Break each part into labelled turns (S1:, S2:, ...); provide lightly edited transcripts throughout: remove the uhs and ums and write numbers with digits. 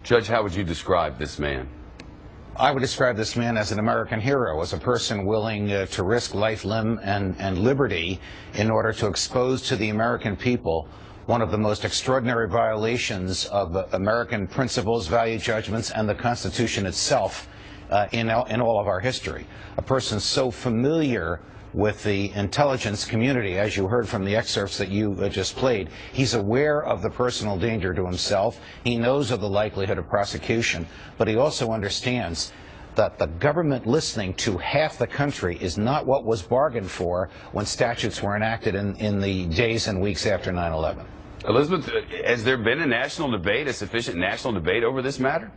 S1: Judge, how would you describe this man?
S2: I would describe this man as an American hero, as a person willing to risk life, limb, and liberty in order to expose to the American people one of the most extraordinary violations of American principles, value judgments, and the Constitution itself in all of our history. A person so familiar with the intelligence community, as you heard from the excerpts that you just played. He's aware of the personal danger to himself. He knows of the likelihood of prosecution, but he also understands that the government listening to half the country is not what was bargained for when statutes were enacted in the days and weeks after 9/11.
S1: Elizabeth, has there been a national debate, a sufficient national debate over this matter?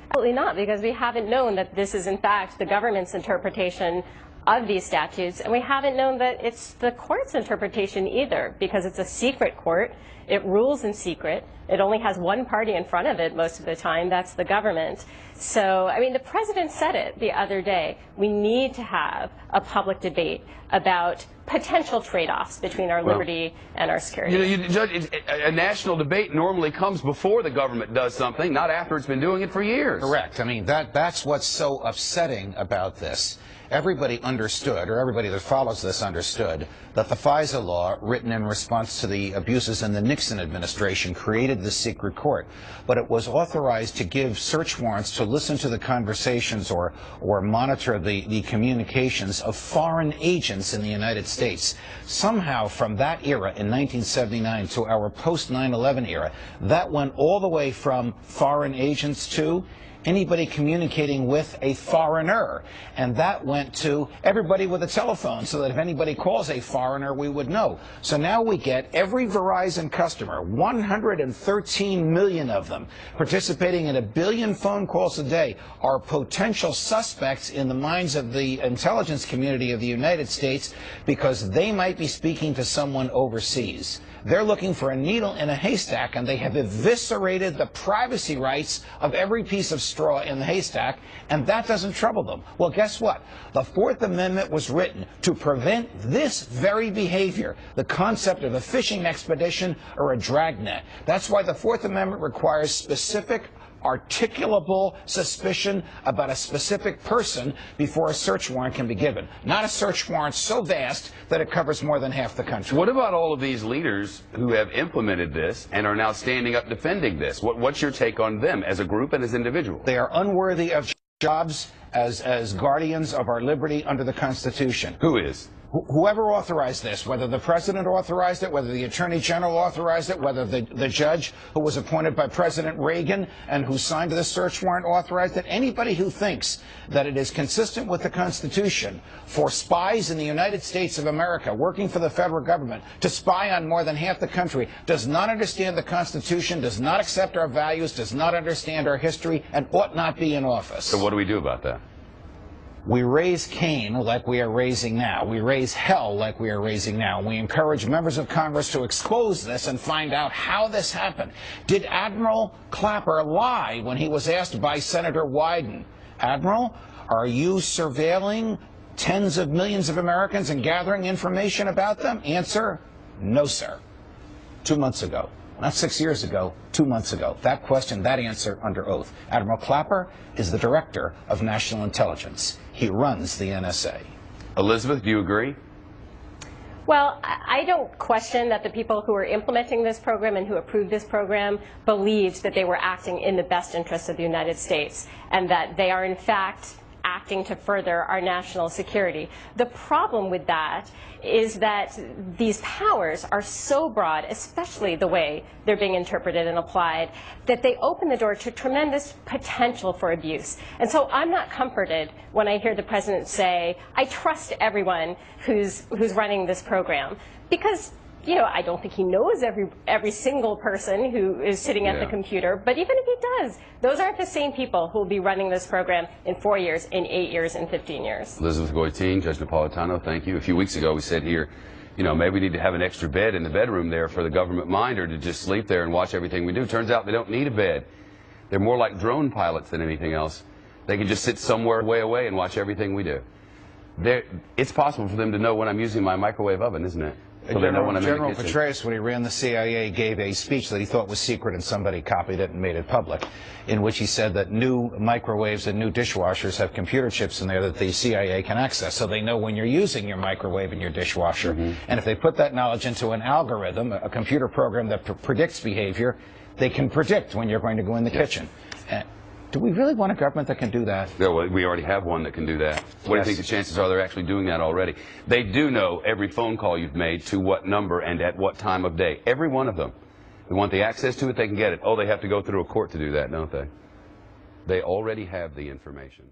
S3: Absolutely not, because we haven't known that this is in fact the government's interpretation of these statutes, and we haven't known that it's the court's interpretation either, because it's a secret court. It rules in secret. It only has one party in front of it most of the time. That's the government. So, I mean, the president said it the other day. We need to have a public debate about potential trade-offs between our liberty and our security.
S1: You know, Judge, a national debate normally comes before the government does something, not after it's been doing it for years.
S2: Correct. I mean, that's what's so upsetting about this. Everybody understood, or everybody that follows this understood, that the FISA law, written in response to the abuses in the Nixon administration, created the secret court. But it was authorized to give search warrants to listen to the conversations or monitor the communications of foreign agents in the United States. Somehow, from that era in 1979 to our post-9/11 era, that went all the way from foreign agents to anybody communicating with a foreigner, and that went to everybody with a telephone, so that if anybody calls a foreigner, we would know. So now we get every Verizon customer, 113 million of them, participating in 1 billion phone calls a day, are potential suspects in the minds of the intelligence community of the United States because they might be speaking to someone overseas. They're looking for a needle in a haystack, and they have eviscerated the privacy rights of every piece of straw in the haystack, and that doesn't trouble them. Well, guess what? The Fourth Amendment was written to prevent this very behavior, the concept of a fishing expedition or a dragnet. That's why the Fourth Amendment requires specific, articulable suspicion about a specific person before a search warrant can be given. Not a search warrant so vast that it covers more than half the country.
S1: What about all of these leaders who have implemented this and are now standing up defending this? What's your take on them as a group and as individuals?
S2: They are unworthy of jobs as guardians of our liberty under the Constitution.
S1: Who is?
S2: Whoever authorized this, whether the president authorized it, whether the attorney general authorized it, whether the judge who was appointed by President Reagan and who signed the search warrant authorized it, anybody who thinks that it is consistent with the Constitution for spies in the United States of America working for the federal government to spy on more than half the country does not understand the Constitution, does not accept our values, does not understand our history, and ought not be in office.
S1: So what do we do about that?
S2: We raise Cain like we are raising now. We raise hell like we are raising now. We encourage members of Congress to expose this and find out how this happened. Did Admiral Clapper lie when he was asked by Senator Wyden, Admiral, are you surveilling tens of millions of Americans and gathering information about them? Answer, no, sir. 2 months ago. Not 6 years ago, 2 months ago. That question, that answer under oath. Admiral Clapper is the Director of National Intelligence. He runs the NSA.
S1: Elizabeth, do you agree?
S3: Well, I don't question that the people who are implementing this program and who approved this program believed that they were acting in the best interests of the United States and that they are in fact acting to further our national security. The problem with that is that these powers are so broad, especially the way they're being interpreted and applied, that they open the door to tremendous potential for abuse. And so I'm not comforted when I hear the president say, I trust everyone who's running this program, because you know, I don't think he knows every single person who is sitting at the computer, but even if he does, those aren't the same people who will be running this program in 4 years, in 8 years, in 15 years.
S1: Elizabeth Goitein, Judge Napolitano, thank you. A few weeks ago we said here, you know, maybe we need to have an extra bed in the bedroom there for the government minder to just sleep there and watch everything we do. Turns out they don't need a bed. They're more like drone pilots than anything else. They can just sit somewhere way away and watch everything we do. It's possible for them to know when I'm using my microwave oven, isn't it? So they know when I'm in the
S2: General
S1: kitchen.
S2: Petraeus, when he ran the CIA, gave a speech that he thought was secret and somebody copied it and made it public, in which he said that new microwaves and new dishwashers have computer chips in there that the CIA can access. So they know when you're using your microwave and your dishwasher. And if they put that knowledge into an algorithm, a computer program that predicts behavior, they can predict when you're going to go in the kitchen. Do we really want a government that can do that?
S1: Yeah, well, we already have one that can do that. What do you think the chances are they're actually doing that already? They do know every phone call you've made, to what number and at what time of day. Every one of them. They want the access to it, they can get it. Oh, they have to go through a court to do that, don't they? They already have the information.